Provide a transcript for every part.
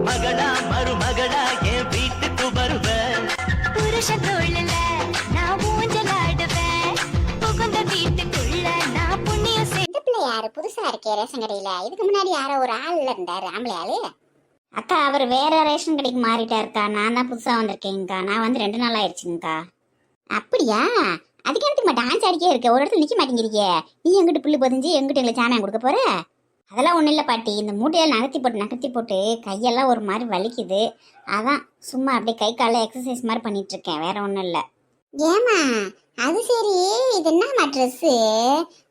மகளா மருமகளா என் வீட்டுக்கு வருவேன். புருஷ தோழல நான் ஊஞ்சலாடுவேன். புகுந்த வீட்டுக்குள்ள நான் புண்ணியம் இந்த பிள்ளை யாரு புதுசா இருக்கே ரேஷன் கடையில? இதுக்கு முன்னாடி யாரோ ஒரு ஆள்ல இருந்தாரு, ஆம்பளை ஆளு. அக்கா அவர் வேற ரேஷன் கடைக்கு மாறிட்டாருக்கா. நான் தான் புதுசாக வந்திருக்கேங்க்கா. நான் வந்து 2 நாள் ஆயிடுச்சுங்கக்கா. அப்படியா? அதுக்கு எனக்கு டான்ஸ் ஆடிக்கே இருக்க, ஒரு இடத்துல நிக்க மாட்டேங்கிறீங்க. நீ எங்கிட்ட புல்லு பதிஞ்சு எங்கிட்ட எங்களுக்கு சாமியம் கொடுக்க போற? அதெல்லாம் ஒன்றும் இல்லை பாட்டி. இந்த மூட்டையெல்லாம் நகர்த்தி போட்டு கையெல்லாம் ஒரு மாதிரி வலிக்குது. அதான் சும்மா அப்படியே கை காலில் எக்ஸசைஸ் மாதிரி பண்ணிட்டு இருக்கேன், வேற ஒன்றும் இல்லை. ஏமா அது சரி, இது என்னம்மா ட்ரெஸ்ஸு?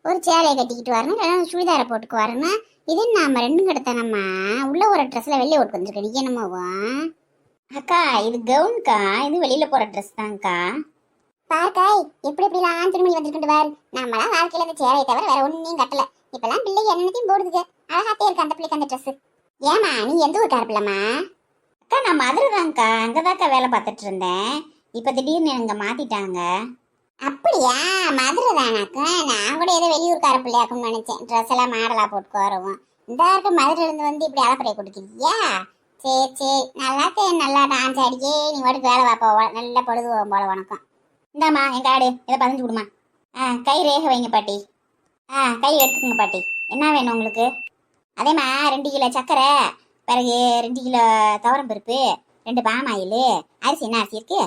ஒரு சேலையை கட்டிக்கிட்டு வரணும், இல்லைன்னா சுடிதாரை போட்டுக்கு வரணும். இது நாம ரெண்டும் கிடத்தானம்மா. உள்ள ஒரு ட்ரெஸ்ல வெளியே ஓட்டு வந்துருக்க, நீ என்னமாவா? அக்கா இது கவுன்க்கா, இது வெளியில் போகிற ட்ரெஸ் தான்க்கா. பார்க்காய் எப்படி எப்படிலாம் திருமணி வந்துட்டு பாரு. நம்மளாம் வாழ்க்கையில இந்த சேலையை தவிர வேற ஒன்னையும் கட்டல. இப்பெல்லாம் பிள்ளை என்னத்தையும் போடுதுங்க, அழகாத்தே இருக்கு அந்த பிள்ளைக்கு அந்த ட்ரெஸ். ஏமா நீ எந்த ஊர் காரப்பில்லம்மா? அக்கா நான் மதுரை தான்க்கா, அங்கே தான்க்கா வேலை பார்த்துட்டு இருந்தேன். இப்போ திடீர்னு எனக்கு மாற்றிட்டாங்க. அப்படியா? மதுரை தானாக்கா? நான் கூட ஏதோ வெளியூர்கார பிள்ளையாக்கும்னு நினைச்சேன். ட்ரெஸ் எல்லாம் மாடலா போட்டுக்கு வரவும். இந்த இருக்க மதுரையில இருந்து வந்து இப்படி அலப்பறையை கொடுக்குறியா? சரி சரி, நல்லா டான்ஸ் ஆடிக்கே நீ வாட்டுக்கு வேலை பார்ப்ப, நல்லா பொழுதுவோம் போல. வணக்கம். இந்தாம்மா என் கார்டு, இதை பதிஞ்சு கொடுமா. கை ரேகை வைங்க பாட்டி. கை எடுத்துக்கோங்க பாட்டி. என்ன வேணும் உங்களுக்கு? அதேம்மா 2 கிலோ சர்க்கரை, பிறகு 2 கிலோ துவரம் பருப்பு, 2 பாமாயில். அரிசி என்ன அரிசி இருக்கு?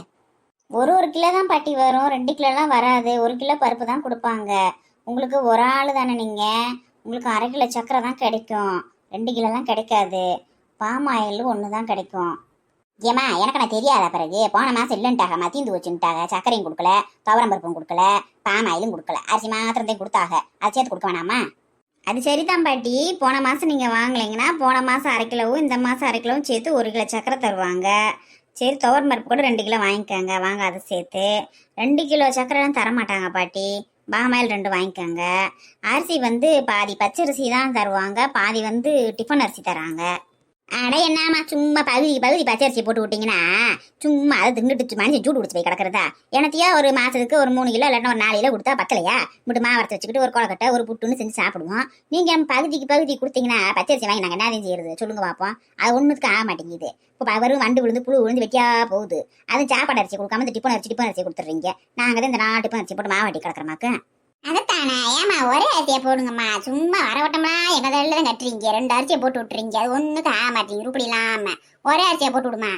ஒரு கிலோ தான் பாட்டி வரும், 2 கிலோலாம் வராது. 1 கிலோ பருப்பு தான் கொடுப்பாங்க. உங்களுக்கு ஒரு ஆள் தானே நீங்கள், உங்களுக்கு 1/2 கிலோ சர்க்கரை தான் கிடைக்கும். 2 கிலோலாம் கிடைக்காது. பாமாயில் 1 தான் கிடைக்கும். ஏம்மா எனக்கு நான் தெரியாத? பிறகு போன மாதம் இல்லைன்ட்டாக, தீந்து வச்சுட்டாங்க. சர்க்கரையும் கொடுக்கல, துவரம் பருப்பும் கொடுக்கல, பாமாயிலும் கொடுக்கல, அரிசி மாத்திரத்தையும் கொடுத்தாக. அதை சேர்த்து கொடுக்க வேணாமா? அது சரிதான் பாட்டி. போன மாதம் நீங்கள் வாங்கலைங்கன்னா போன மாதம் 1/2 கிலோவும் இந்த மாதம் 1/2 கிலோவும் சேர்த்து 1 கிலோ சர்க்கரை தருவாங்க. சரி துவரம் பருப்பு கூட 2 கிலோ வாங்கிக்கோங்க, வாங்க அதை சேர்த்து. 2 கிலோ சர்க்கரைலாம் தரமாட்டாங்க பாட்டி. பாமாயில் 2 வாங்கிக்கோங்க. அரிசி வந்து பாதி பச்சரிசி தான் தருவாங்க, பாதி வந்து டிஃபன் அரிசி தராங்க. அட என்னம்மா சும்மா பகுதி பச்சரிசி போட்டு விட்டிங்கன்னா சும்மா அதை தின்னுட்டு மனுஷன் சூடு பிடிச்சி போய் கிடக்கிறதா? எனத்தையா ஒரு மாதத்துக்கு ஒரு 3 கிலோ இல்லைன்னா ஒரு 4 கிலோ கொடுத்தா பத்தலையா? இப்படி மாவரத்தை வச்சுக்கிட்டு ஒரு கொலக்கட்டை ஒரு புட்டுன்னு செஞ்சு சாப்பிடுவோம். நீங்கள் பகுதி கொடுத்தீங்கன்னா பச்சரிசி வாங்கி நாங்கள் என்ன செய்யறது சொல்லுங்க பார்ப்போம். அது ஒன்றுத்துக்கு ஆக மாட்டேங்குது. இப்போ வரும் வண்டு விழுந்து புழு விழுந்து வெட்டியா போகுது. அது சாப்பாடு அரிசி கொடுக்காம இந்த டிஃபன் அரிசி கொடுத்துட்றீங்க. நாங்கள் தான் இந்த 4 டிஃபன் அரிசி போட்டு மாவட்டி கிடக்கிறமாக்கு. அதைத்தானே. ஏமா ஒரே அரிசியை போடுங்கம்மா, சும்மா வரவட்டம்லாம் என்னதில் தான் கட்டுறீங்க. 2 அரிசியை போட்டு விட்டுறீங்க, அது ஒன்றுக்கு ஆக மாட்டேங்குது. இப்படி இல்லாம ஒரே அரிசியை போட்டு விடுமா.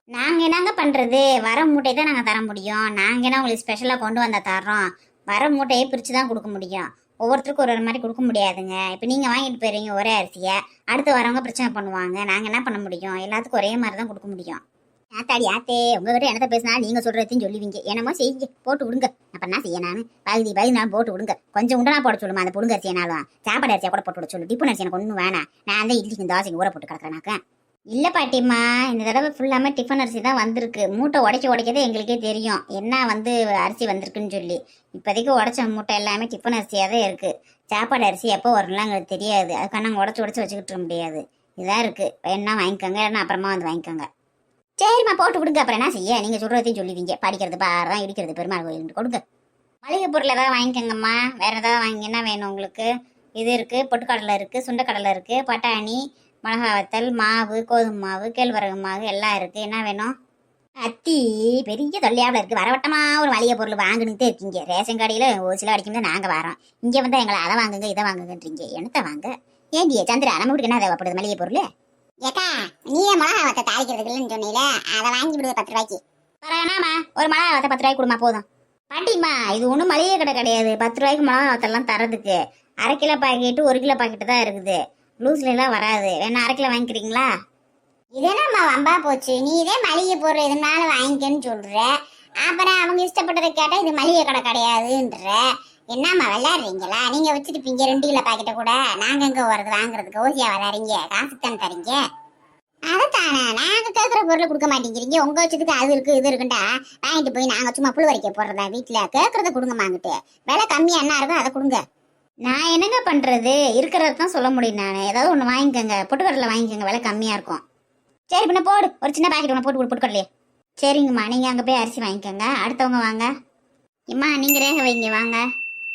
நாங்கள் என்னங்க பண்ணுறது? வர மூட்டை தான் நாங்கள் தர முடியும். நாங்கள் என்ன உங்களுக்கு ஸ்பெஷலாக கொண்டு வந்தால் தர்றோம். வர மூட்டையை பிரித்து தான் கொடுக்க முடியும். ஒவ்வொருத்தருக்கும் ஒரு மாதிரி கொடுக்க முடியாதுங்க. இப்போ நீங்கள் வாங்கிட்டு போயிடுறீங்க ஒரே அரிசியை, அடுத்து வரவங்க பிரச்சனை பண்ணுவாங்க. நாங்கள் என்ன பண்ண முடியும்? எல்லாத்துக்கும் ஒரே மாதிரி தான் கொடுக்க முடியும். ஆத்தாடி ஆத்தே, உங்ககிட்ட என்னத்த பேசினா நீங்கள் சொல்கிறதையும் சொல்லுவீங்க. என்னமோ செய்யுங்க, போட்டு விடுங்க. அப்போ என்ன செய்ய? நான் பகுதி நான் போட்டு விடுங்க. கொஞ்சம் உண்டனா போட சொல்லுமா? அந்த புடுங்க அரிசியனாலும் சாப்பாடு அரிசியை கூட போட்டு விட சொல்லு. டிஃபன் அரிசி எனக்கு ஒன்றும் வேணாம். நான் தான் இட்லிக்கு தோசைக்கு ஊற போட்டு கிடக்குறேனாக்கா. இல்லை பாட்டிம்மா, இந்த தடவை ஃபுல்லாமே டிஃபன் அரிசி தான் வந்திருக்கு. மூட்டை உடைக்கதே எங்களுக்கே தெரியும் என்ன வந்து அரிசி வந்திருக்குன்னு சொல்லி. இப்போதைக்கு உடைச்ச மூட்டை எல்லாமே டிஃபன் அரிசியாக தான் இருக்குது. சாப்பாடு அரிசி எப்போ வரலாம் எங்களுக்கு தெரியாது. அதுக்காக நாங்கள் உடச்சி வச்சுக்கிட்டு இருக்க முடியாது. இதாக இருக்குது. வேணா வாங்கிக்கோங்க, இல்லைன்னா அப்புறமா வந்து வாங்கிக்கோங்க. சரிம்மா போட்டு விடுங்க. அப்புறம் என்ன செய்ய? நீங்கள் சொல்கிறதையும் சொல்லுவீங்க. படிக்கிறது பாரு தான், இடிக்கிறது பெருமாள் கோயில் கொடுங்க. மளிகை பொருள் ஏதாவது வாங்கிக்கோங்கம்மா. வேறு ஏதாவது வாங்கி என்ன வேணும் உங்களுக்கு? இது இருக்குது, பொட்டுக்கடலை இருக்குது, சுண்டைக்கடலை இருக்குது, பட்டாணி, மிளகா வத்தல், மாவு, கோதுமை மாவு, கேழ்வரகு மாவு எல்லாம் இருக்குது. என்ன வேணும்? அத்தி பெரிய தொல்லையாவில் இருக்குது. வரவட்டமாக ஒரு மளிகை பொருள் வாங்கினுட்டே இருக்கீங்க. ரேஷன் கடையில் ஒரு சில அடிக்கும் நாங்கள் வரோம். இங்கே வந்து எங்களை அதை வாங்குங்க இதை வாங்குங்கன்றீங்க. என்னத்தை வாங்க? ஏண்டியே சந்திரா, நம்ம வீட்டுக்கு என்ன தேவைப்படுது மளிகை பொருள்? ஏக்கா நீயே மிளகா வத்தை தாளிக்கிறதுக்கு இல்லைன்னு சொன்னீங்களே, அதை வாங்கி விடுவது 10 ரூபாய்க்கு. பரவாயில்லாமா ஒரு மிளகா வத்தை 10 ரூபாய்க்கு கொடுமா போதும். பாட்டிம்மா இது ஒன்றும் மளிகை கடை கிடையாது 10 ரூபாய்க்கு மிளகா வத்தெல்லாம் தரதுக்கு. 1/2 கிலோ பாக்கெட்டு 1 கிலோ பாக்கெட்டு தான் இருக்குது. லூஸ்லாம் வராது. வேணா 1/2 கிலோ வாங்கிக்கிறீங்களா? இதென்னம்மா வம்பா போச்சு. நீ இதே மளிகை பொருள் எதுனாலும் வாங்கிக்கன்னு சொல்ற, அப்புறம் அவங்க இஷ்டப்பட்டதை கேட்டால் இது மளிகை கடை கிடையாதுன்ற. என்னம்மா விளையாடுறீங்களா? நீங்கள் வச்சுருப்பீங்க 2 கிலோ பாக்கெட்டை கூட. நாங்கள் எங்கே வரது வாங்குறதுக்கு? ஓசியா வராறீங்க, காசு தானே தரீங்க. அதைத்தானே நாங்கள் கேட்குற பொருளை கொடுக்க மாட்டேங்கிறீங்க. உங்கள் வச்சதுக்கு அது இருக்குது இது இருக்குண்டா வாங்கிட்டு போய் நாங்கள் சும்மா புழு வரைக்க போடுறதா? வீட்டில் கேட்குறத கொடுங்கம்மாங்கிட்டு. விலை கம்மியாக என்ன இருக்கோ அதை கொடுங்க. நான் என்னங்க பண்ணுறது? இருக்கிறது தான் சொல்ல முடியும். நான் ஏதாவது ஒன்று வாங்கிக்கோங்க, பொட்டுக்கடலை வாங்கிக்கோங்க, விலை கம்மியாக இருக்கும். சரி பின்ன போடு, ஒரு சின்ன பாக்கெட் ஒன்று போட்டு பொட்டுக்கடலையே. சரிங்கம்மா, நீங்கள் அங்கே போய் அரிசி வாங்கிக்கோங்க. அடுத்தவங்க வாங்க. இம்மா நீங்கள் ரேகை வைங்க வாங்க.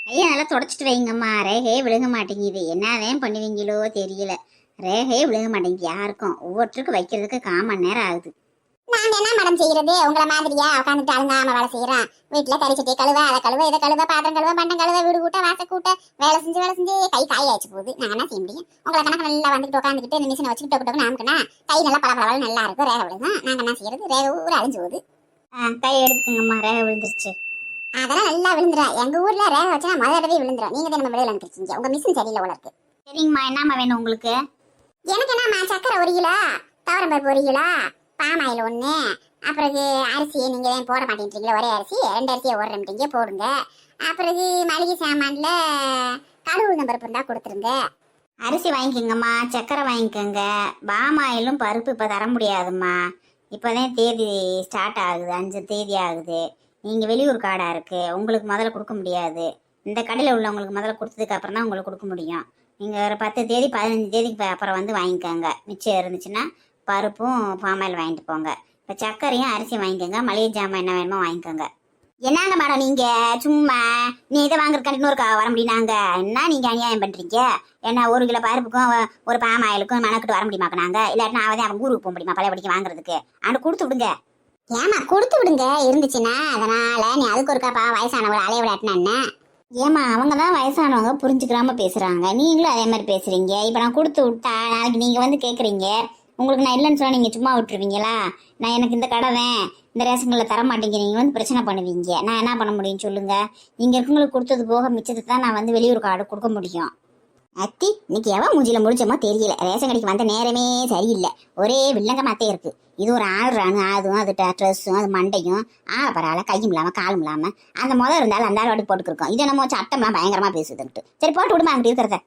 கையை நல்லா தொடச்சிட்டு வைங்கம்மா. ரேகையே விழுக மாட்டேங்குது. என்னதான் பண்ணுவீங்களோ தெரியல. ரேகையே விழுக மாட்டேங்குது யாருக்கும். ஒவ்வொருத்தருக்கும் வைக்கிறதுக்கு 1/4 மணி நேரம் ஆகுது. நாங்க என்ன மேடம் செய்யறது? உங்களை மாதிரியா உட்காந்துட்டு அழுங்காம வேலை செய்யறோம். வீட்டுல கறி சட்டி கழுவ, அதை கழுவ, இதை கழுவ, பாத்திரம் கழுவ, பண்டம் கழுவ, வீடு கூட்ட, வாச கூட்ட, வேலை செஞ்சு கை காயாச்சு போகுது. நாங்க என்ன செய்ய முடியும்? உங்களை கணக்கு நல்லா வந்துட்டு உட்காந்துக்கிட்டு இந்த மிஷினை வச்சுக்கிட்டு டொக்கு நமக்குன்னா கை நல்லா பளபளன்னு நல்லா இருக்கும். ரேகை விழுதான். நாங்க என்ன செய்யறது? ரேகை ஊர் அழிஞ்சு போகுது. கை எடுத்துக்கங்கம்மா, ரேகை விழுந்துருச்சு. அதெல்லாம் நல்லா விழுந்துடும். எங்க ஊர்ல ரேகை வச்சா முதலவே விழுந்துடும். நீங்க தான் நம்ம விழுல அனுப்பிச்சிங்க. உங்க மிஷின் சரியில்லை உலருக்கு. சரிங்கம்மா, என்னம்மா வேணும் உங்களுக்கு? எனக்கு என்னம்மா, சக்கரை 1 கிலோ, துவரம்பருப்பு 1 கிலோ, பாமாயில் 1, அப்புறம் அரிசியை நீங்க தான் போட மாட்டேன்றீங்களா? ஒரே அரிசி 2 அரிசியை ஓடுறீங்க போடுங்க. அப்புறம் மளிகை சாமான்ல கடுகு உளுந்தம்பருப்பு இருந்தா கொடுத்துருங்க. அரிசி வாங்கிக்கோங்கம்மா, சக்கரை வாங்கிக்கோங்க. பாமாயிலும் பருப்பு இப்போ தர முடியாதும்மா. இப்போதான் தேதி ஸ்டார்ட் ஆகுது, 5 தேதி ஆகுது. நீங்கள் வெளியூர் கார்டாக இருக்குது, உங்களுக்கு முதல்ல கொடுக்க முடியாது. இந்த கடையில் உள்ளவங்களுக்கு முதல்ல கொடுத்ததுக்கு அப்புறம் தான் உங்களுக்கு கொடுக்க முடியும். நீங்கள் ஒரு 10 தேதி 15 தேதிக்கு அப்புறம் வந்து வாங்கிக்கோங்க. மிச்சம் இருந்துச்சுன்னா பருப்பும் பாமாயில் வாங்கிட்டு போங்க. இப்போ சக்கரையும் அரிசியும் வாங்கிக்கோங்க. மளிகை ஜாமான் என்ன வேணுமோ வாங்கிக்கோங்க. என்னங்க மேடம் நீங்கள் சும்மா நீ இதை வாங்குறதுக்காண்டி இன்னொரு வர முடியுனாங்க? என்ன நீங்கள் அநியாயம் பண்ணுறீங்க? என்ன 1 கிலோ பருப்புக்கும் ஒரு பாமாயிலுக்கும் மெனக்கிட்டு வர முடியுமாக்க நாங்கள்? இல்லாட்டினா அவன் ஊருக்கு போக முடியுமா பழையபடிக்கு வாங்குறதுக்கு? அண்டு கொடுத்து விடுங்க. ஏமா கொடுத்து விடுங்க இருந்துச்சுன்னா. அதனால நீ அதுக்கு ஒருக்காப்பா வயசானவங்க அலைய விடாட்டினா என்ன? ஏமா அவங்க தான் வயசானவங்க, புரிஞ்சுக்கிறாம பேசுகிறாங்க. நீங்களும் அதே மாதிரி பேசுகிறீங்க. இப்போ நான் கொடுத்து விட்டா நாளைக்கு நீங்கள் வந்து கேட்குறீங்க. உங்களுக்கு நான் இல்லைன்னு சொன்னால் நீங்கள் சும்மா விட்டுருவீங்களா? நான் எனக்கு இந்த கடை தான், இந்த ரேஷன்களில் தர மாட்டேங்க, நீங்கள் வந்து பிரச்சனை பண்ணுவீங்க. நான் என்ன பண்ண முடியும் சொல்லுங்கள்? இங்கே இருக்கவங்களுக்கு கொடுத்தது போக மிச்சத்தை தான் நான் வந்து வெளியூர் கார்டு கொடுக்க முடியும். அத்தி இன்னைக்கு எவன் மூஞ்சியில் முடிச்சோமோ தெரியல. ரேஷன் கடைக்கு வந்த நேரமே சரியில்லை. ஒரே வில்லங்க மாத்தே இருக்கு. இது ஒரு ஆள்றானு, அதுவும் அது ட்ரெஸ்ஸும் அது மண்டையும் பரவாயில்ல, கையும் இல்லாமல் காலும் இல்லாமல் அந்த முதல் இருந்தாலும் அந்த வாட்டி போட்டுருக்கோம். இது நம்ம சட்டம்லாம் பயங்கரமாக பேசுதுன்ட்டு. சரி போட்டு விடுமா அங்கிட்டு இருக்கிறத.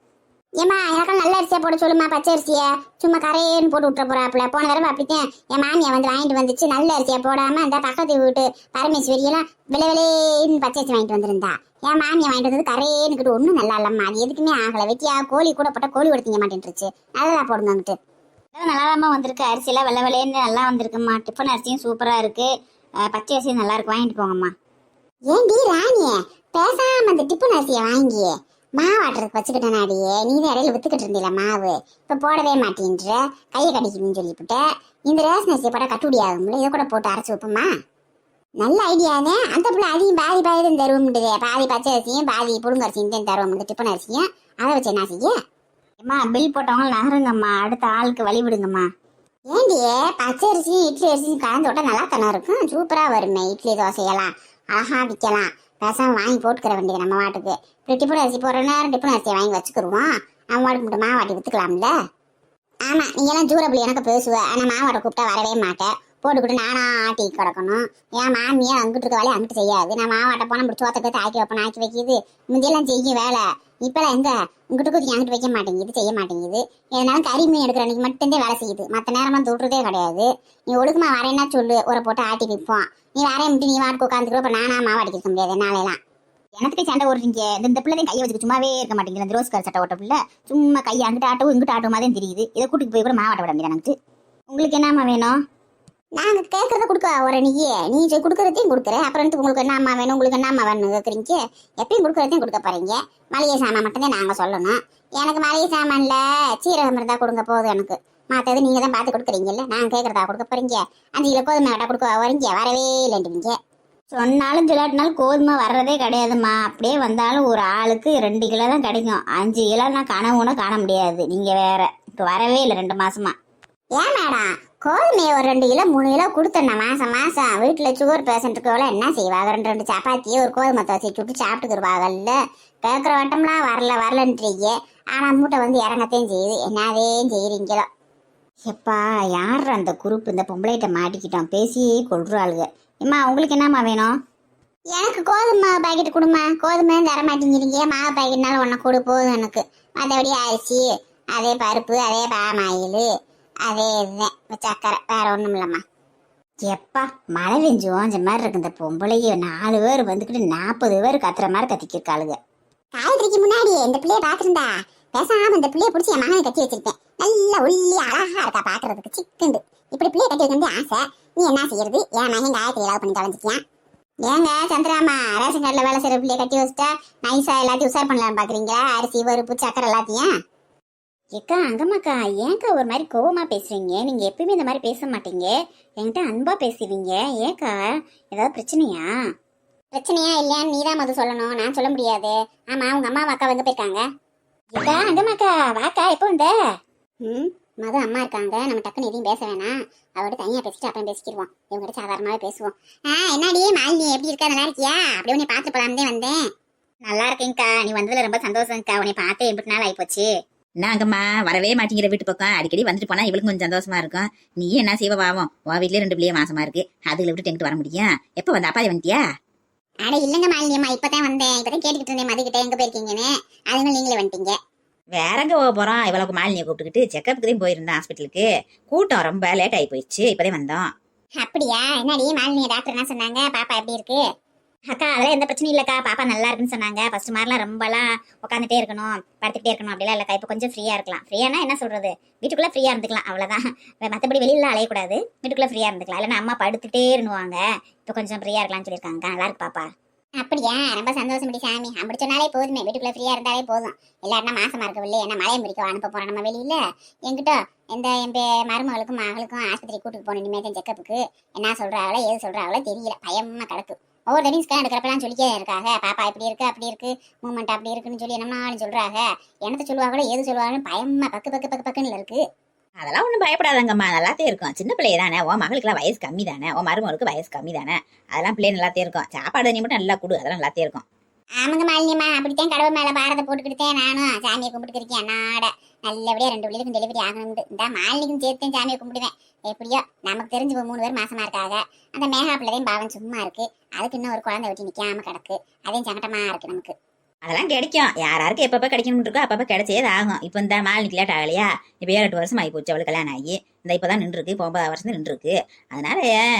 ஏமா எனக்கெல்லாம் நல்ல அரிசியா போட சொல்லுமா. பச்சை அரிசியா சும்மா கரையேன்னு போட்டு விட்டுற போறாப்புல. போன தடவை அப்படித்தான் என் மாமியா வந்து வாங்கிட்டு வந்துச்சு. நல்ல அரிசியா போடாம அந்த பக்கத்து வீட்டு பரமேஸ்வரியெல்லாம் விளைவிலேன்னு பச்சை அரிசி வாங்கிட்டு வந்திருந்தா. என் மாமியா வாங்கிட்டு வந்தது கரையேன்னுக்கிட்டு ஒன்றும் நல்லா இல்லம்மா. அது எதுக்குமே ஆகலை. வெட்டியா கோழி கூட போட்டால் கோழி கொடுத்தீங்க மாட்டேன்ருச்சு. நல்லா போடுங்க அங்கிட்டு. நல்லாதாம்மா வந்திருக்கு. அரிசியெல்லாம் வெள்ளை வெள்ளைன்னு நல்லா வந்திருக்குமா. டிஃபன் அரிசியும் சூப்பராக இருக்குது. பச்சை அரிசியும் நல்லா இருக்கு, வாங்கிட்டு போங்கம்மா. ஏண்டி ராணிய பேசாம அந்த டிஃபன் அரிசியை வாங்கியே மாவாட்டுறதுக்கு வச்சுக்கிட்டேன். நாடியே நீ தான் இடையில வித்துக்கிட்டு இருந்தீல மாவு, இப்போ போடவே மாட்டேன்ற கையை கடிக்கணும்னு சொல்லிவிட்டு இந்த ரேஷன் அரிசியை போட்டால் கட்டுப்படி ஆகும்ல. இதை கூட போட்டு அரைச்சி வைப்போமா? நல்ல ஐடியாவே. அந்த பிள்ளை அதையும் பாதி தான் தருவோம்டுதே. பாதி பச்சை அரிசியும் பாதி புழுங்க அரிசியும் தான் தருவோம். டிஃபன் அரிசியும் அதை வச்சு என்ன செய்ய? அம்மா பில் போட்டவங்க நகருங்கம்மா, அடுத்த ஆளுக்கு வழி விடுங்கம்மா. ஏண்டியே பச்சை அரிசியும் இட்லி அரிசியும் கலந்து விட்டா நல்லா தானே இருக்கும். சூப்பராக வருமே. இட்லி தோசையெல்லாம் அழகா விற்கலாம். பேசாம வாங்கி போட்டுக்கிற வேண்டியது நம்ம வாட்டுக்கு. இப்போ டிஃபன் அரிசி போடுற நேரம் டிஃபன் அரிசியை வாங்கி வச்சுக்கிடுவோம். நம்ம வாட்டுக்கு மட்டும் மாவாட்டி விற்றுக்கலாம்ல. ஆமாம் நீங்களாம் ஜூரபிள் எனக்கு பேசுவேன். ஆனால் மாவாட்டை கூப்பிட்டா வரவே மாட்டேன். போட்டுக்கிட்டு நானா ஆட்டி கிடக்கணும். என் மாமியா அங்கிட்டு இருக்க வேலையை அங்கிட்டு செய்யாது. நான் மாவாட்ட போனால் இப்படி சோத்தத்தை ஆக்கி வைப்பேன், ஆக்கி வைக்கிது. முந்தியெல்லாம் செய்யும் வேலை. இப்பெல்லாம் எங்க இங்கிட்டு குத்தி அங்கிட்டு வைக்க மாட்டேங்குது, செய்ய மாட்டேங்குது. எதனாலும் கறி மீன் எடுக்கிற அன்னைக்கு மட்டும்தான் வேலை செய்யுது. மற்ற நேரமாக தொடுறதே கிடையாது. நீ ஒழுக்கமா வரேன்னா சொல்லு, ஒரு போட்டு ஆட்டி வைப்போம். நீ வரைய மட்டும் நீ வாட்டுக்கு உட்காந்துக்கிறோம். இப்போ நானா மாவாடிக்க முடியாது என்னாலாம். எனக்கு சண்டை ஓடுறீங்க. இந்த பிள்ளை கையை வச்சுக்க சும்மாவே இருக்க மாட்டேங்குது. இந்த ரோஸ்கார் சட்டை ஓட்ட பிள்ளை சும்மா கையை அங்கிட்டு ஆட்டவும் இங்கிட்டு ஆட்டும் மாதிரி தெரியுது. இதை கூட்டிட்டு போய் கூட மாவாட்ட விட முடியாது எனக்கு. உங்களுக்கு என்னம்மா வேணும்? நாங்கள் கேட்கறத கொடுக்க ஒரு நீ கொடுக்குறதையும் கொடுக்குறேன். அப்புறம் உங்களுக்கு என்னம்மா வேணும், உங்களுக்கு என்னம்மா வேணும் கேட்குறீங்க. எப்பயும் கொடுக்குறதையும் கொடுக்க போறீங்க. மளிகை சாமான் மட்டும்தான் நாங்கள் சொல்லணும். எனக்கு மளிகை சாமான்ல சீரகம் இருந்தால் கொடுங்க போதும் எனக்கு. மற்றது நீங்கள் தான் பார்த்து கொடுக்குறீங்கல்ல. நாங்கள் கேட்குறதா கொடுக்க போறீங்க. 5 கிலோ கோதுமை வேட்டா கொடுக்க வரீங்க, வரவே இல்லைன்றீங்க. சொன்னாலும் சொல்லாட்டினாலும் கோதுமை வர்றதே கிடையாதுமா. அப்படியே வந்தாலும் ஒரு ஆளுக்கு 2 கிலோ தான் கிடைக்கும். 5 கிலோ நான் கனவுனா காண முடியாது. நீங்கள் வேற இப்போ வரவே இல்லை 2 மாசமா. ஏன் மேடம் கோதுமையை ஒரு 2 கிலோ 3 கிலோ கொடுத்தேன்னா மாசம் வீட்டில் சுகர் பேஷண்ட்டுக்கு என்ன செய்வாங்க? 2 சப்பாத்தியை ஒரு கோதுமை தோசை சுட்டு சாப்பிட்டுக்குருவாங்கல்ல. கேட்குற வட்டம்லாம் வரலன்றீங்க. ஆனால் மூட்டை வந்து இறங்கத்தையும் செய்யுது. என்னதேயும் செய்கிறீங்களோ. எப்பா யார் அந்த குரூப்? இந்த பொம்பளைகிட்ட மாட்டிக்கிட்டோம், பேசியே கொள்றாளுங்க. அம்மா உங்களுக்கு என்னம்மா வேணும்? எனக்கு கோதுமை பாக்கெட் கொடுமா. கோதுமை தர மாட்டேங்கிறீங்க. மாவு பாக்கெட்னாலும் ஒன்றை கொடு போதும் எனக்கு. மற்றபடி அரிசி, அதே பருப்பு, அதே பாமாயில், அதே இதுதான் சக்கரை, வேற ஒன்றும் இல்லைம்மா. எப்பா மழை பெஞ்சு ஓஞ்ச மாதிரி இருக்கு. இந்த பொம்பளைக்கு 4 பேர் வந்துக்கிட்டு 40 பேர் கத்துற மாதிரி கத்திக்கிருக்காளுங்க. காயத்ரிக்கு முன்னாடியே இந்த பிள்ளைய பார்த்துருந்தா பேசாம இந்த பிள்ளைய பிடிச்சி என் மகனை கட்டி வச்சிருப்பேன். நல்லா ஒல்லி அழகா இருக்கா பாக்குறதுக்கு, சிக்கண்டு. இப்படி பிள்ளைய கட்டி வைக்க ஆசை. நீ என்ன செய்யறது? என் மகன் காயத்ரி ஏதாவது பண்ணி தொலைஞ்சிட்டியான். ஏங்க சந்திராமா, ரேஷன் கார்டில் வேலை செய்யற பிள்ளைய கட்டி வச்சுட்டா நைஸா எல்லாத்தையும் உசார் பண்ணலான்னு பாக்குறீங்களா? அரிசி பருப்பு சக்கரை எல்லாத்தையும். ஏக்கா அங்கம்மாக்கா ஏன்க்கா ஒரு மாதிரி கோவமா பேசுறீங்க? நீங்க எப்பயுமே இந்த மாதிரி பேச மாட்டீங்க, என்கிட்ட அன்பா பேசுவீங்க. ஏக்கா ஏதாவது பிரச்சனையா? பிரச்சனையா இல்லையான்னு நீதான் மது சொல்லணும், நான் சொல்ல முடியாது. ஆமா, உங்க அம்மா அக்கா எங்க போயிருக்காங்க? ஏக்கா அங்கம்மாக்கா வாக்கா, எப்போ வந்த? மது அம்மா இருக்காங்க, நம்ம டக்குன்னு எதையும் பேச வேணாம். அவட தனியா பேசிட்டு அப்புறம் பேசிக்கிடுவோம். இவங்ககிட்ட சாதாரணமாவே பேசுவோம். என்னடி மாலினி, எப்படி இருக்கா? நல்லா இருக்கியா? அப்படியே உன்னை பார்த்து போலாம்னே வந்தேன். நல்லா இருக்கேங்க்கா, நீ வந்ததுல ரொம்ப சந்தோஷம்க்கா. உன்னை பார்த்து 8 நாள் ஆயிப்போச்சு. நாங்கம்மா வரவே மாட்டேங்கிற வீட்டு பக்கம் அடிக்கடி வந்துட்டு போனா இவளுக்கு கொஞ்சம் சந்தோஷமா இருக்கும். நீ என்ன செய்வ பாவம், உன் வீட்லயே 2 பிள்ளைய மாசமா இருக்கு, அதுல விட்டு எங்கிட்டு வர முடியும்? எப்ப வந்த? அப்பாதி வந்துட்டியா? அட இல்லங்க மாலினி அம்மா, இப்பதான் வந்தேன். இப்பதான் கேட்டுக்கிட்டு இருந்தேன் மது கிட்ட எங்க போயிருக்கீங்கன்னு. அதுங்க நீங்களே வந்துட்டீங்க. வேறங்க போக போறோம், இவளுக்கு மாலினியை கூப்பிட்டுக்கிட்டு செக்கப்புக்கு தான் போயிருந்தேன் ஹாஸ்பிட்டலுக்கு. கூட்டம் ரொம்ப லேட் ஆகி போயிடுச்சு, இப்பதான் வந்தோம். அப்படியா? என்னடி மாலினி டாக்டர் என்ன சொன்னாங்க? பாப்பா எப்படி இருக்கு? அக்கா அதெல்லாம் எந்த பிரச்சனையும் இல்லக்கா, பாப்பா நல்லா இருக்குன்னு சொன்னாங்க. ஃபர்ஸ்ட் மாதிரிலாம் ரொம்பலாம் உட்காந்துட்டே இருக்கணும், படுத்துக்கிட்டே இருக்கணும் அப்படிலாம் இல்லக்கா. இப்போ கொஞ்சம் ஃப்ரீயா இருக்கலாம். ஃப்ரீயானா என்ன சொல்றது, வீட்டுக்குள்ள ஃப்ரீயா இருந்துக்கலாம், அவ்வளவுதான். மற்றபடி வெளியில அலையக்கூடாது, வீட்டுக்குள்ள ஃப்ரீயா இருந்துக்கலாம். இல்லைன்னா அம்மா படுத்துட்டே இருந்துவாங்க. இப்போ கொஞ்சம் ஃப்ரீயா இருக்கலாம்னு சொல்லியிருக்காங்க. நல்லா இருக்கு பாப்பா. அப்படியா? ரொம்ப சந்தோஷம் படி சாமி. அப்படி சொன்னாலே போதுமே, வீட்டுக்குள்ள ஃப்ரீயா இருந்தாலே போதும். எல்லாருன்னா மாசமா இருக்கவில்லை, என்ன மலையை முறிக்க அனுப்ப போறோம் நம்ம வெளியில. என்கிட்ட என் மருமகளுக்கும் மகளுக்கும் ஆஸ்பத்திரி கூட்டிட்டு போன இனிமேல் செக்கப்புக்கு. என்ன சொல்றாங்களோ ஏது சொல்றாங்களோ தெரியல, பயமா கிடக்கு. ஒவ்வொரு தடையும் ஸ்கேன் எடுக்கிறப்பெல்லாம் சொல்லிக்கே இருக்காங்க, பாப்பா இப்படி இருக்கு அப்படி இருக்கு, மூமெண்ட் அப்படி இருக்குன்னு சொல்லி என்னமான்னு சொல்றாங்க. என்னத்த சொல்லுவாங்களோ ஏது சொல்லுவாங்கன்னு பயமா பக்குன்னு இருக்கு. அதெல்லாம் ஒண்ணும் பயப்படாதங்கம்மா, நல்லாத்தே இருக்கும். சின்ன பிள்ளைய தானே, உன் மகளுக்குலாம் வயசு கம்மி தானே, உன் மருமகளுக்கு வயசு கம்மி தானே, அதெல்லாம் பிள்ளை நல்லாத்தே இருக்கும். சாப்பாடு நீ மட்டும் நல்லா கொடு, அதெல்லாம் நல்லாத்தே இருக்கும். ஆமாங்க மாலினியம்மா, அப்படித்தான் கடவுள் மேல பாரத போட்டுக்கிட்டேன். நானும் சாமியை கும்பிட்டு இருக்கேன். அன்னாட நல்லபடியா 2 பிள்ளைக்கும் டெலிவரி ஆகணும்னு இந்த மாலினிக்கும் சேர்த்து சாமியை கும்பிடுவேன். எப்படியோ நமக்கு தெரிஞ்சு 3 பேர் மாசமா இருக்காங்க. அந்த மேகா பிள்ளையும் பாவம் சும்மா இருக்கு, அதுக்கு இன்னும் ஒரு குழந்தை வெட்டி நிக்காம கிடக்கு. அதையும் சங்கடமா இருக்கு நமக்கு. அதெல்லாம் கிடைக்கும், யாராருக்கு எப்பப்ப கிடைக்கணும்னு இருக்கோ அப்பப்ப கிடைச்சே ஆகும். இப்போ இந்த மாலினிக்கு லேட் ஆகலையா? இப்போ 7-8 வருஷம் ஆகி போச்சு அவளுக்கு கல்யாணம் ஆகி. இந்த இப்பதான் நின்றுருக்கு, இப்போ 9 வருஷம் நின்றுருக்கு. அதனால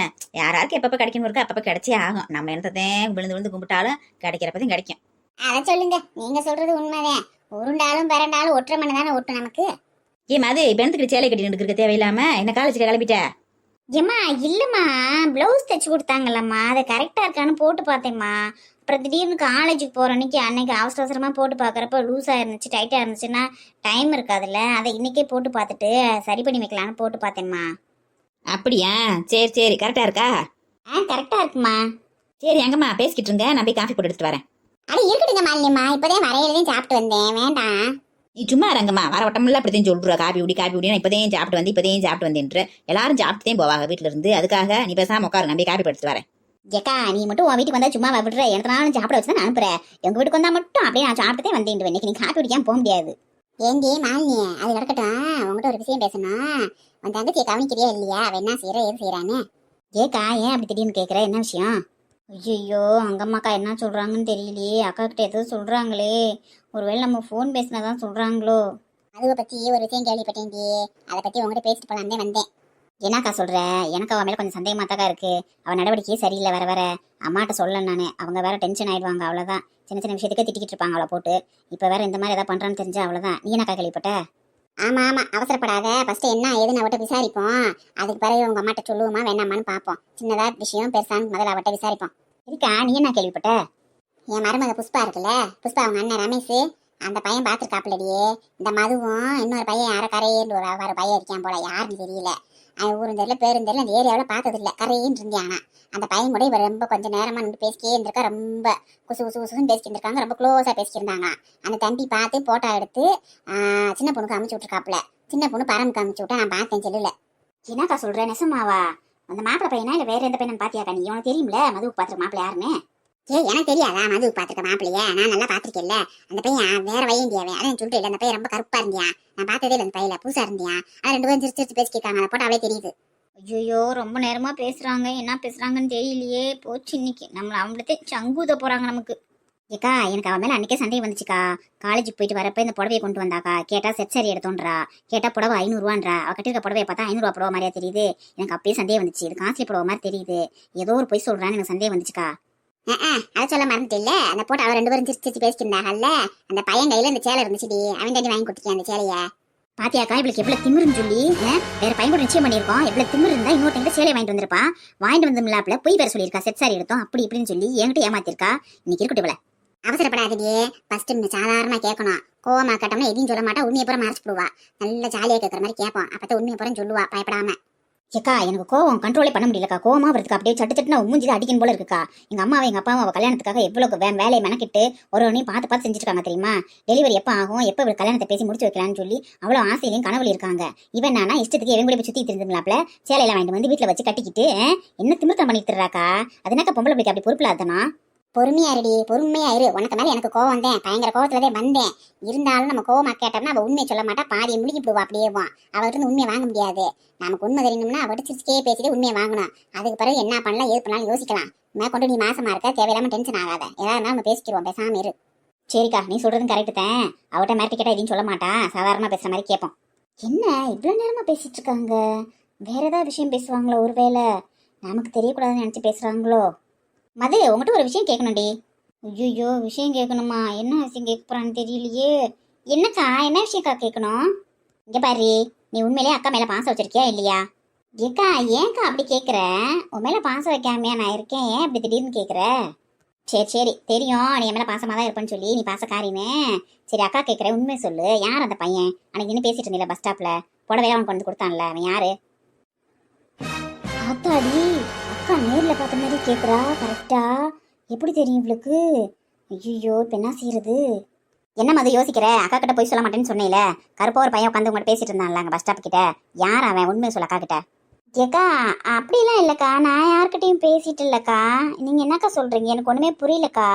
யாராருக்கு எப்பப்ப கிடைக்கணும் இருக்கோ அப்பப்ப கிடைச்சே ஆகும். நம்ம என்னத்தையும் விழுந்து கும்பிட்டாலும் கிடைக்கிறப்பதையும் கிடைக்கும். அதை சொல்லுங்க, நீங்க சொல்றது உண்மைதான். உருண்டாலும் பிறண்டாலும் ஒற்றை மண்ணு தானே ஒட்டு நமக்கு. அது இப்ப எனக்கு சேலை கட்டி இருக்க தேவையில்லாம என்ன காலேஜ்ல கிளம்பிட்ட? ஏம்மா இல்லம்மா, பிளவுஸ் தைச்சு கொடுத்தாங்கல்லம்மா, அதை கரெக்டா இருக்கான்னு போட்டு பார்த்தேம்மா. அப்புறம் திடீர்னு காலேஜுக்கு போற அன்னைக்கு அவசரமா போட்டு பார்க்குறப்ப லூஸா இருந்துச்சு, டைட்டா இருந்துச்சுன்னா டைம் இருக்காதுல்ல, அதை இன்னைக்கே போட்டு பார்த்துட்டு சரி பண்ணி வைக்கலான்னு போட்டு பார்த்தேம்மா. அப்படியா? சரி கரெக்டா இருக்கா? கரெக்டா இருக்குமா. சரி எங்கம்மா பேசிக்கிட்டு இருங்க, நான் போய் காஃபி போட்டு எடுத்துட்டு வரேன். அட இருக்கட்டுங்க மாலினியம்மா, இப்பதான் வரையிலதையும் சாப்பிட்டு வந்தேன். வேண்டாம் நீ சும்மா இருங்கம்மா, வர வட்டமில்ல அப்படித்தான் சொல்ற. காப்பி குடி நான் இப்பதையும் சாப்பிட்டு வந்தேன். எல்லாரும் சாப்பிட்டுதான் போவாங்க வீட்டுல இருந்து. அதுக்காக நீ பேசாம உட்காரு, நான் போய் காப்பி எடுத்துட்டு வரேன். ஏக்கா நீ மட்டும் உன் வீட்டுக்கு வந்தா சும்மா விடுற, எத்தனாலும் சாப்பிட வச்சு தான் அனுப்புறேன். எங்க வீட்டுக்கு வந்தா மட்டும் அப்படியே நான் சாப்பிட்டுதான் வந்தேன். இன்னைக்கு நீ காப்பி குடிக்காம போக முடியாது. ஏண்டி மாலினி, அது கிடக்கட்டும். உங்ககிட்ட ஒரு விஷயம் பேசணும். உன் தங்கச்சியை கவனிக்கிறியா இல்லையா? அவ என்ன செய்யற ஏது செய்யறான்னு? ஏக்கா ஏன் அப்படி திடீர்னு கேட்குற, என்ன விஷயம்? ஐயோ அங்கம்மாக்கா என்ன சொல்றாங்கன்னு தெரியலையே. அக்கா கிட்ட ஏதோ சொல்றாங்களே, ஒருவேளை நம்ம ஃபோன் பேசினாதான் சொல்றாங்களோ. அதுவை பத்தி ஒரு விஷயம் கேள்விப்பட்டேன்டி, அதை பத்தி உங்ககிட்ட பேசிட்டு போலாம்னே வந்தேன். என்னக்கா சொல்ற? எனக்கு அவன் மேல கொஞ்சம் சந்தேகமாத்தாக்கா இருக்கு. அவன் நடவடிக்கையே சரியில்லை. வர அம்மாட்ட சொல்ல நானு, அவங்க வேற டென்ஷன் ஆயிடுவாங்க. அவ்வளவுதான், சின்ன விஷயத்துக்கே திட்டிக்கிட்டு இருப்பாங்க அவளை போட்டு. இப்ப வேற இந்த மாதிரி ஏதாவது பண்றான்னு தெரிஞ்சா அவ்வளவுதான். நீ என்னக்கா கேள்விப்பட்ட? ஆமா அவசரப்படாத, ஃபர்ஸ்ட் என்ன ஏதுன்னு அவட்ட விசாரிப்போம். அதுக்கு பிறகு உங்க அம்மாட்ட சொல்லுவோமா வேணாமான்னு பாப்போம். சின்னதா விஷயம் பெருசான்னு முதல்ல அவட்ட விசாரிப்போம். இருக்கா நீ என்ன கேள்விப்பட்ட? என் மருமக புஷ்பா இருக்குல்ல, புஷ்பா அவங்க அண்ணன் ரமேஷ், அந்த பையன் பாத்துருக்காப்புலடியே. இந்த மதுவும் இன்னொரு பையன் யார கரையேன்னு ஒரு பையன் இருக்கான் போல, யாருன்னு தெரியல. அவன் ஊரும் தெரியல பேரும் தெரியல, அந்த ஏரியாவில பார்த்தது இல்லை. கரையேன்னு இருந்தானா அந்த பையன் கூட இவர் ரொம்ப கொஞ்சம் நேரமா நின்று பேசிக்கே இருந்திருக்கா. ரொம்ப குசுன்னு பேசிட்டு இருந்திருக்காங்க, ரொம்ப க்ளோஸா பேசிக்கிருந்தாங்க. அந்த தம்பி பார்த்து போட்டோ எடுத்து சின்ன பொண்ணுக்கு அமுச்சு விட்டுருக்காப்புல. சின்ன பொண்ணு பரமுக்கு அமுச்சு விட்டா, நான் பார்த்தேன் செல்லுல. என்னக்கா சொல்ற, நெசமாவா? அந்த மாப்பிள்ள பையனா இல்ல வேற எந்த பையன் பாத்தியாக்கா நீ? உனக்கு தெரியும்ல மதுவுக்கு பாத்துருக்க மாப்பிள்ள யாருன்னு? எனக்கு தெரியாதா மதுவுக்கு பாத்துருக்க மாப்பிள்ளைய? நான் நல்லா பாத்திருக்கேன்ல. அந்த பையன் வேற வயந்தியாவே, அதான் சொல்லிட்டு இல்லை. அந்த பையன் ரொம்ப கருப்பா இருந்தியா, நான் பார்த்ததே இல்லை. அந்த பையில புதுசா இருந்தியா, அது 2 பேரும் சிரிச்சு பேசிக்கிட்டாங்க. அதை போட்டு அவளே தெரியுது. ஐயோ ரொம்ப நேரமா பேசுறாங்க, என்ன பேசுறாங்கன்னு தெரியலையே. போச்சு இன்னைக்கு நம்மள அவங்களே சங்கூத போறாங்க நமக்கு. ஏக்கா எனக்கு அவன் மேல அன்னைக்கே சந்தேகம் வந்துச்சுக்கா. காலேஜுக்கு போயிட்டு வரப்ப இந்த புடவையை கொண்டு வந்தாக்கா. கேட்டா செட் சாரி எடுத்தோன்றா. கேட்டா புடவை 500 ரூபான்றா. அவ கட்டிருக்க புடவையை பார்த்தா 500 ரூபா புடவை மாதிரியா தெரியுது. எனக்கு அப்பயே சந்தேகம் வந்துச்சு, இது காஸ்ட்லி புடவை மாதிரி தெரியுது. ஏதோ ஒரு பொய் சொல்றான்னு எனக்கு சந்தேகம் வந்துச்சுக்கா. அதை சொல்ல மறந்துட்டு இல்ல, அந்த போட்டு அவ 2 பேரும் சிரிச்சு பேசிக்கிருந்தாங்கல்ல. அந்த பையன் கையில இந்த சேலை இருந்துச்சுடி, அவன் தண்ணி வாங்கி கொடுத்துருக்கேன் அந்த சேலைய. பாத்தியாக்கா இவளுக்கு எவ்வளவு திமிருன்னு சொல்லி. வேற பையன் கூட நிச்சயம் பண்ணிருக்கோம். எவ்வளவு திமிரு இருந்தா இன்னொருத்தங்க சேலை வாங்கிட்டு வந்திருப்பா. வாங்கிட்டு வந்தோம்லாப்ல போய் வேற சொல்லியிருக்கா செட் சாரி எடுத்தோம் அப்படி இப்படின்னு சொல்லி என்கிட்ட ஏமாத்திருக்கா. இன்னைக்கு இருக்கட்டும் இவள. அவசரப்படாதே, ஃபர்ஸ்ட் சாதாரணமா கேட்கணும். கோவமா கேட்டோம்னா எதையும் சொல்ல மாட்டா, உண்மையை பூரா மறைச்சு போடுவா. நல்ல ஜாலியா கேட்கற மாதிரி கேட்போம், அப்பதான் உண்மையை பூரா சொல்லுவா பயப்படாம. ஏக்கா எனக்கு கோவம் கண்ட்ரோலே பண்ண முடியலக்கா. கோவமா வருதுக்கா, அப்படியே சட்டு சட்டுனா மூஞ்சிதான் அடிக்கணும் போல இருக்குக்கா. எங்க அம்மாவை எங்க அப்பாவும் அவள் கல்யாணத்துக்காக எவ்வளவு வேலையை மெனக்கிட்டு ஒரு ஒன்றையும் பார்த்து செஞ்சுருக்காங்க தெரியுமா. டெலிவரி எப்போ ஆகும், எப்போ இவள் கல்யாணத்தை பேசி முடிச்சு வைக்கலாம்னு சொல்லி அவ்வளோ ஆசையிலையும் கனவுல இருக்காங்க. இவன் நானா இஷ்டத்துக்கு இவன் கூட போய் சுற்றி திருந்துலாப்ல சேலையில வாங்கிட்டு வந்து வீட்டில் வச்சு கட்டிக்கிட்டு என்ன திமிர்த்தம் பண்ணிட்டு தர்றாக்கா. அதனாக்கா பொம்பளை பிடிக்க அப்படி பொறுப்பில் அதனா. பொறுமையா இருடி, பொறுமையா இரு. உனக்கு மேல எனக்கு கோவம் வந்தேன், பயங்கர கோவத்துலதான் வந்தேன். இருந்தாலும் நம்ம கோவமா கேட்டோம்னா அவ உண்மையை சொல்ல மாட்டா, பாதியை முழுகி விடுவா. அப்படியேவான் அவர்கிட்ட இருந்து உண்மையை வாங்க முடியாது. நமக்கு உண்மை தெரியணும்னா அவர்கிட்ட சிரிச்சுக்கே பேசிட்டு உண்மையை வாங்கணும். அதுக்கு பிறகு என்ன பண்ணலாம் ஏது பண்ணலாம் யோசிக்கலாம். மேற்கொண்டு நீ மாசமா இருக்க, தேவையில்லாம டென்ஷன் ஆகாத. ஏதாவது நம்ம பேசிக்கிறோம், பேசாம இரு. சரிக்கா, நீ சொல்றதும் கரெக்டு தான். அவட்ட மிரட்டி கேட்டா எதையும் சொல்ல மாட்டா, சாதாரணமா பேசுற மாதிரி கேட்போம். என்ன இவ்வளவு நேரமா பேசிட்டு இருக்காங்க? வேற ஏதாவது விஷயம் பேசுவாங்களோ? ஒருவேளை நமக்கு தெரியக்கூடாதுன்னு நினைச்சு பேசுறாங்களோ? மது, உங்ககிட்ட ஒரு விஷயம் கேட்கணும்டி. ஐயோ, விஷயம் கேட்கணுமா? என்ன விஷயம் கேட்க போறான்னு தெரியலையே. என்னக்கா, என்ன விஷயக்கா கேட்கணும்? இங்க பாரு, நீ உண்மையிலேயே அக்கா மேல பாசம் வச்சிருக்கியா இல்லையா? ஏக்கா, ஏன்க்கா அப்படி கேட்குற? உன் மேல பாசம் வைக்காமையா நான் இருக்கேன், ஏன் அப்படி திடீர்னு கேட்குற? சரி தெரியும் நீ என் மேல பாசமாக தான் இருப்பேன்னு சொல்லி, நீ பாசக்காரின்னு. சரி அக்கா கேட்குறேன், உண்மை சொல்லு. யார் அந்த பையன்? அன்னைக்கு இன்னும் பேசிட்டு இருந்தீங்களா பஸ் ஸ்டாப்ல, புடவையா அவனுக்கு வந்து கொடுத்தான்ல, அவன் யாரு? அத்தாடி, அக்கா நேரில் பார்த்த மாதிரி கேட்குறா. கரெக்டா எப்படி தெரியும் இவளுக்கு? ஐயோ, இப்போ என்ன செய்யறது? என்ன மாதிரி யோசிக்கிற? அக்கா கிட்ட போய் சொல்ல மாட்டேன்னு சொன்னேல. கருப்பா ஒரு பையன் உட்காந்து உங்கள்கிட்ட பேசிட்டு இருந்தான்ல அங்கே பஸ் ஸ்டாப் கிட்ட, யார் அவன்? உண்மையை சொல்ல அக்கா கிட்ட. ஏக்கா அப்படிலாம் இல்லைக்கா, நான் யார்கிட்டையும் பேசிட்டு இல்லைக்கா. நீங்கள் என்னக்கா சொல்கிறீங்க? எனக்கு ஒன்றுமே புரியலக்கா.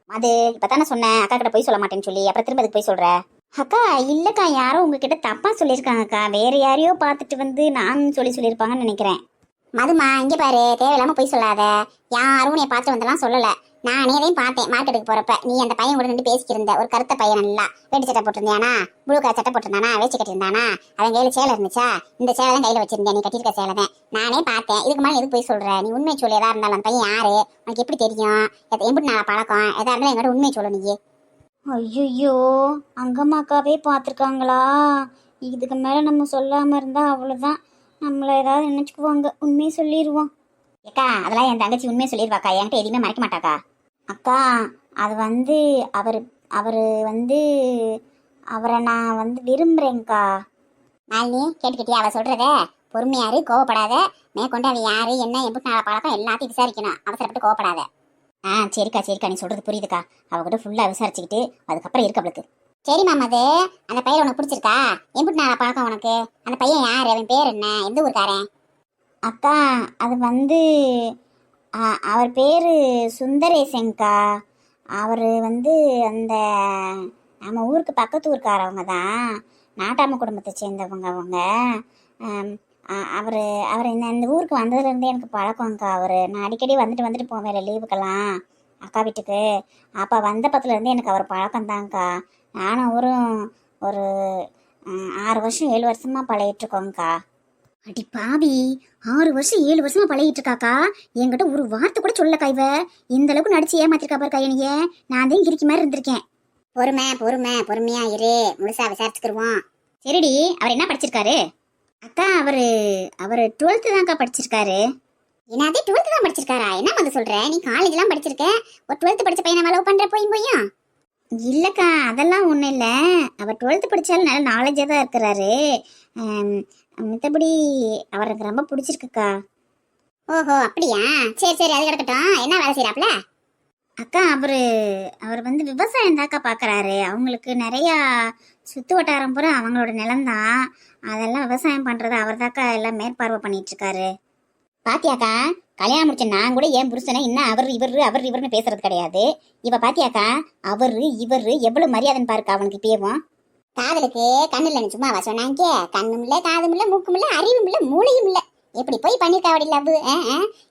அது இப்போ தானே சொன்னேன் அக்கா கிட்ட போய் சொல்ல மாட்டேன்னு சொல்லி, அப்புறம் திரும்ப அதுக்கு போய் சொல்கிற? அக்கா இல்லைக்கா, யாரும் உங்ககிட்ட தப்பாக சொல்லியிருக்காங்கக்கா. வேறு யாரையோ பார்த்துட்டு வந்து நான் சொல்லியிருப்பாங்கன்னு நினைக்கிறேன். மதுமா, இங்க பாரு, தேவையில்லாம போய் சொல்லாத. யாரும் உன்னை பார்த்து வந்தெல்லாம் சொல்லல. நானே அதையும் பார்த்தேன் மார்க்கெட்டுக்கு போறப்ப. நீ அந்த பையன் கூட நின்று பேசிக்கிருந்த, ஒரு கருத்த பையன், நல்லா வேட்டி சட்டை போட்டிருந்தானா, ப்ளூ கலர் சட்டை போட்டிருந்தானா, வேச்சி கட்டியிருந்தானா, அவன் கையில சேலை இருந்துச்சா, இந்த சேலை தான் கையில வச்சிருந்தேன், நீ கட்டியிருக்க சேலை தான். நானே பார்த்தேன். இதுக்கு மேலே எதுக்கு போய் சொல்ற? நீ உண்மை சொல்லி, எதா இருந்தாலும் அந்த பையன் யாரு உனக்கு எப்படி தெரியும்? எப்படி நான் பழக்கம், எதா இருந்தாலும் எங்கள்கிட்ட உண்மை சொல்லு நீ. ஐயோ, அங்கம்மாக்காவே பார்த்துருக்காங்களா? இதுக்கு மேலே நம்ம சொல்லாமல் இருந்தால் அவ்வளோதான், நம்மளை ஏதாவது நினச்சிக்குவாங்க. உண்மையை சொல்லிடுவோம். ஏக்கா, அதெல்லாம் என் தங்கச்சி உண்மையை சொல்லிடுவாக்கா, என்கிட்ட எதுவுமே மறைக்க மாட்டாக்கா. அக்கா, அது வந்து அவர் அவரை நான் விரும்புகிறேங்க்கா. மாலினி, கேட்டுக்கிட்டியா அவ சொல்றத? பொறுமையாரு, கோவப்படாத. மேற்கொண்டு அவன் யாரு என்ன எப்படி நாளை பழக்கம் எல்லாத்தையும் விசாரிக்கணும். அவசரப்பட்டு கோவப்படாத. சரிக்கா, நீ சொல்கிறது புரியுதுக்கா. அவகிட்ட ஃபுல்லாக விசாரிச்சுக்கிட்டு அதுக்கப்புறம் இருக்கு அவளுக்கு. சரி மாமது, அந்த பையன் உனக்கு பிடிச்சிருக்கா? எப்படி நாளை பழக்கம் உனக்கு? அந்த பையன் யாரு? அவன் பேர் என்ன? எந்த ஊருக்காரன்? அக்கா, அது அவர் பேர் சுந்தரேசன்க்கா. அவர் அந்த நம்ம ஊருக்கு பக்கத்து ஊருக்காரவங்க தான், நாட்டாம குடும்பத்தை சேர்ந்தவங்க அவங்க. அவர் இந்த ஊருக்கு வந்ததுலேருந்தே எனக்கு பழக்கம்க்கா. நான் அடிக்கடி வந்துட்டு போவேன் லீவுக்கெல்லாம் அக்கா வீட்டுக்கு. அப்போ வந்த பக்கத்துலேருந்தே எனக்கு அவர் பழக்கம்தாங்க்கா. நானும் அவரும் ஒரு 6 வருஷம் 7 வருஷமாக பழகிட்டுருக்கோங்க்கா. அடி பாவி, 6 வருஷம் 7 வருஷமா பழகிட்டு இருக்காக்கா. என்கிட்ட ஒரு வார்த்தை கூட சொல்லக்கா. இவ இந்த அளவுக்கு நடிச்சு ஏமாத்திருக்கா பாரு கையனிய. நான் தான் கிரிக்கி மாதிரி இருந்திருக்கேன். பொறுமையா இரு, முழுசா விசாரிச்சுக்கிருவோம். சரிடி, அவர் என்ன படிச்சிருக்காரு? அக்கா, அவரு 12th தான்க்கா படிச்சிருக்காரு. என்னது 12th தான் படிச்சிருக்காரா? என்ன வந்து சொல்ற? நீ காலேஜ்லாம் படிச்சிருக்க, ஒரு 12th படிச்ச பையனை லவ் பண்ற? போயும் இல்லைக்கா, அதெல்லாம் ஒன்றும் இல்லை. அவர் 12th படித்தாலும் நல்ல நாலேஜாக தான் இருக்கிறாரு. மற்றபடி அவருக்கு ரொம்ப பிடிச்சிருக்குக்கா. ஓஹோ, அப்படியா? சரி அது கிடக்கட்டும். என்ன வேலை செய்யறாப்ல? அக்கா, அவர் விவசாயம் தாக்கா பார்க்குறாரு. அவங்களுக்கு நிறையா சுற்று வட்டாரம் பூரா அவங்களோட நிலம்தான். அதெல்லாம் விவசாயம் பண்ணுறது அவர் தாக்கா எல்லாம் மேற்பார்வை பண்ணிகிட்ருக்காரு. பாத்தியாக்கா, கல்யாணம் முடிச்ச நான் கூட என் புருஷனை இன்னும் அவர் இவர்னு பேசுறது கிடையாது. இவ பாத்தியாக்கா, இவர் எவ்வளவு மரியாதைன்னு பாருக்கா அவனுக்கு. இப்பவும் காதலுக்கு கண்ணு இல்லைன்னு சும்மாவா சொன்னாங்க? கண்ணும் இல்ல, காதும் இல்ல, மூக்கும் இல்ல, அறிவும் இல்ல, மூளையும் இல்ல. எப்படி போய் பண்ணிருக்கா அப்படி லவ்?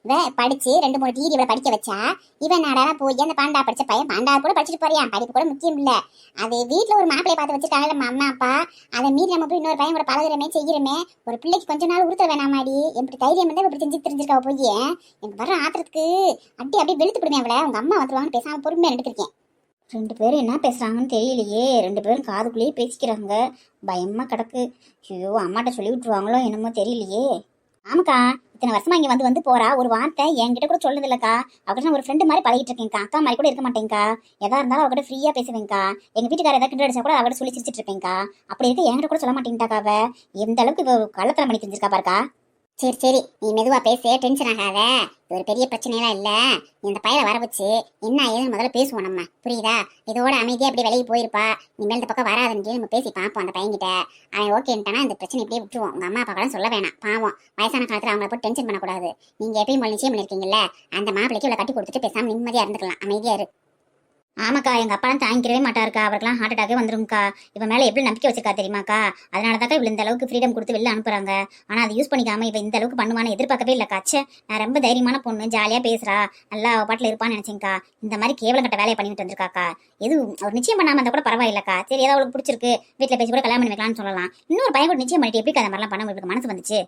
இவ படிச்சு 2-3 டிகிரி இவளை படிக்க வச்சா, இவன் நாடா போய் அந்த பாண்டா படிச்ச பையன் பாண்டா கூட படிச்சுட்டு போறியான். படிப்பு கூட முக்கியம் இல்ல. அது வீட்டுல ஒரு மாப்பிளைய பார்த்து வச்சிருக்காங்க நம்ம அம்மா அப்பா. அதை மீறி நம்ம போய் இன்னொரு பையன் கூட பழகுறமே செய்யறமே. ஒரு பிள்ளைக்கு கொஞ்ச நாள் உறுத்த வேணாமாடி? எப்படி தைரியம் வந்து இப்படி செஞ்சு தெரிஞ்சிருக்கா போய்? எனக்கு வர ஆத்திரத்துக்கு அப்படியே வெளுத்து விடுமே அவளை. உங்க அம்மா வந்துருவாங்கன்னு பேசாம பொறுமையா எடுத்துருக்கேன். 2 பேரும் என்ன பேசுறாங்கன்னு தெரியலையே. 2 பேரும் காதுக்குள்ளேயே பேசிக்கிறாங்க. பயமா கிடக்கு. ஐயோ, அம்மாட்ட சொல்லி விட்டுருவாங்களோ என்னமோ தெரியலையே. ஆமாக்கா, இத்தனை வருஷமா இங்க வந்து போறா, ஒரு வார்த்தை என்கிட்ட கூட சொல்றது இல்லக்கா. அவகிட்ட நான் ஒரு ஃப்ரெண்டு மாதிரி பழகிட்டு இருக்கேன்க்கா, அக்கா மாதிரி கூட இருக்க மாட்டேங்க்கா. எதா இருந்தாலும் அவகிட்ட ஃப்ரீயா பேசுவேன்க்கா. எங்க வீட்டுக்கார ஏதாவது கிண்டல் அடிச்சா கூட அவகிட்ட சொல்லி சிரிச்சிட்டு இருப்பேன்க்கா. அப்படி இருக்க என்கிட்ட கூட சொல்ல மாட்டேங்கிட்டாக்கா. அவ எந்த அளவுக்கு இவ கள்ளத்தனம் பண்ணி தெரிஞ்சிருக்கா பாருக்கா. சரி சரி, நீ மெதுவா பேசு, டென்ஷன் ஆகாத. இது ஒரு பெரிய பிரச்சனையெல்லாம் இல்ல. இந்த பையனை வர வச்சு என்ன ஏதுன்னு முதல்ல பேசுவோம் நம்ம, புரியுதா? இதோட அமைதியா அப்படி விலகி போயிருப்பா. இனிமேல் இந்த பக்கம் வராதுன்னு சொல்லி நம்ம பேசி பார்ப்போம் அந்த பையன்கிட்ட. அவன் ஓகேன்ட்டானா இந்த பிரச்சனை இப்படியே விட்டுருவோம். உங்க அம்மா அப்பா கூட சொல்ல வேணாம், பாவம் வயசான காலத்துல அவங்கள போட்டு டென்ஷன் பண்ணக்கூடாது. நீங்க எப்பயும் போல நிச்சயம் பண்ணிருக்கீங்கல்ல, அந்த மாப்பிளைக்கு இவ்வளவு கட்டி கொடுத்துட்டு பேசாம நிம்மதியா இருந்துக்கலாம், அமைதியா இரு. ஆமாக்கா, எங்க அப்பாலாம் தாங்கிக்கவே மாட்டாருக்கா. அவருக்கெல்லாம் ஹார்ட் அட்டாக்கே வந்துரும்க்கா. இவன் மேல எப்படி நம்பிக்கை வச்சிருக்கா தெரியுமாக்கா? அதனாலதாக்கா இவ்வளவு இந்த அளவுக்கு ஃப்ரீடம் கொடுத்து வெளில அனுப்புறாங்க. ஆனா அதை யூஸ் பண்ணிக்காம இவ இந்த அளவுக்கு பண்ணுவான்னு எதிர்பார்க்கவே இல்லக்கா. ச்சே, நான் ரொம்ப தைரியமான பொண்ணு, ஜாலியா பேசுறா, நல்லா அவ பாட்டுல இருப்பான்னு நினைச்சேங்க்கா. இந்த மாதிரி கேவலம் கட்ட வேலையை பண்ணிட்டு வந்திருக்காக்கா. எது ஒரு நிச்சயம் பண்ணாம இருந்தா கூட பரவாயில்லக்கா. சரி, ஏதாவது அவளுக்கு பிடிச்சிருக்கு, வீட்டுல பேசி கூட கல்யாணம் பண்ணி வைக்கலாம்னு சொல்லலாம். இன்னொரு பையன் கூட நிச்சயம் பண்ணிட்டு எப்படி அந்த மாதிரிலாம் பண்ண உங்களுக்கு மனசு வந்துச்சு?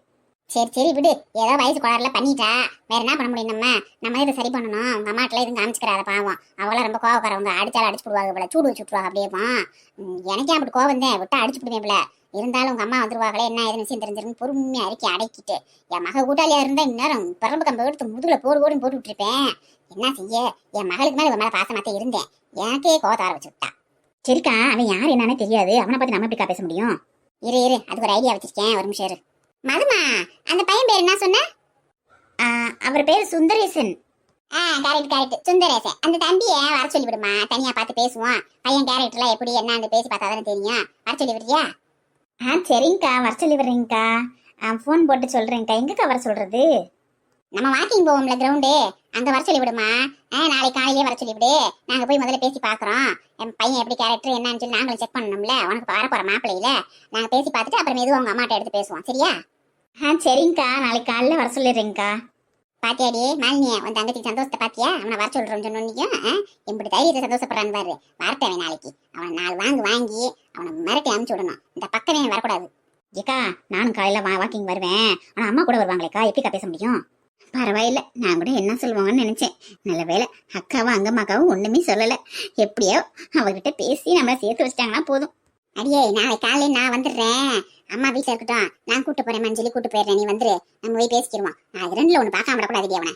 சரி சரி விடு, ஏதோ வயசு குழாரில் பண்ணிட்டா, வேற என்ன பண்ண முடியும்? நம்ம இதை சரி பண்ணணும். உங்க அம்மாட்டில் எதுவும் காமிச்சுக்கிறாத, பாவம் அவங்களாம் ரொம்ப கோவக்காரவங்க, அடிச்சாலும் அடிச்சு போடுவாங்க, இவ்வளோ சூடு வச்சு விட்டுருவாங்க. அப்படியேப்பா எனக்கே அப்படி கோவம் தான், விட்டா அடிச்சு போடுவேன் இவ்வளோ. இருந்தாலும் உங்க அம்மா வந்துருவாங்களே, என்ன ஏதுன்னு விஷயம் தெரிஞ்சிருந்து பொறுமையா அறிக்கை அடக்கிட்டு என் மக கூட்டாளியா இருந்தா இந்நேரம் பரம்பு கம்ப எடுத்து முதுகுல போடு போட்டு விட்டுருப்பேன். என்ன செய்ய, என் மகளுக்கு மேல இவன் மேல பாசமாத்தே இருந்தேன், எனக்கே கோவத்தை ஆரம்பிச்சு விட்டா. சரிக்கா, அவன் யார் என்னன்னே தெரியாது, அவனை பத்தி நம்ம எப்படிக்கா பேச முடியும்? இரு அதுக்கு ஒரு ஐடியா வச்சிருக்கேன், ஒரு நிமிஷம் இரு. மதுமா, அந்த பையன் பேர் என்ன சொன்ன? அவர் பேர் சுந்தரேசன். கரெக்ட், சுந்தரேசன். அந்த தம்பியை வர சொல்லி விடுமா, தனியா பார்த்து பேசுவோம். பையன் கேரக்டர்லாம் எப்படி என்ன பேசி பார்த்தா தானே தெரியும். வர சொல்லி விடுறியா? சரிங்கக்கா, வர சொல்லி விடுறீங்கக்கா. ஃபோன் போட்டு சொல்றேன்க்கா. எங்கக்கா வர சொல்றது? நம்ம வாக்கிங் போவோம்ல கிரவுண்டு, அங்க வர சொல்லி விடுமா. நாளைக்கு காலையிலேயே வர சொல்லி விடு. நாங்க போய் முதல்ல பேசி பாக்குறோம். என் பையன் எப்படி கேரக்டர் என்னன்னு சொல்லி நாங்களும் செக் பண்ணணும்ல. உனக்கு வர போற மாப்பிள்ளையில நாங்க பேசி பார்த்துட்டு அப்புறம் எதுவும் உங்க அம்மாட்ட எடுத்து பேசுவோம், சரியா? சரிங்கக்கா, நாளைக்கு காலையில வர சொல்லிடுறேங்கக்கா. பாத்தியாடி மாலினிய, உன் தங்கச்சிக்கு சந்தோஷத்தை பாத்தியா? அவனை வர சொல்றோம்னு சொன்னோன்னையும் எப்படி தைரியத்தை சந்தோஷப்படுறான்னு பாரு. வரட்டவன் நாளைக்கு அவனை 4 வாங்கி அவனை மிரட்டி அனுப்பிச்சு விடணும். இந்த பக்கமே வரக்கூடாது. ஏக்கா, நானும் காலையில வாக்கிங் வருவேன். ஆனா அம்மா கூட வருவாங்களேக்கா, எப்படிக்கா பேச முடியும்? பரவாயில்ல, நான் கூட என்ன சொல்லுவாங்கன்னு நினைச்சேன். நல்ல வேலை, அக்காவும் அங்கம்மாக்காவும் ஒண்ணுமே சொல்லல. எப்படியோ அவகிட்ட பேசி நம்மள சேர்த்து வச்சிட்டாங்கன்னா போதும். அடியே, நாளைக்கு காலையில நான் வந்துடுறேன். அம்மா வீட்டுல இருக்கட்டும், நான் கூட்டு போறேன் சொல்லி கூட்டு போயிடுறேன். நீ வந்துரு, நம்ம போய் பேசிக்கிடுவோம். நான் 2ல 1 பார்க்காம விடக்கூடாது அவனை.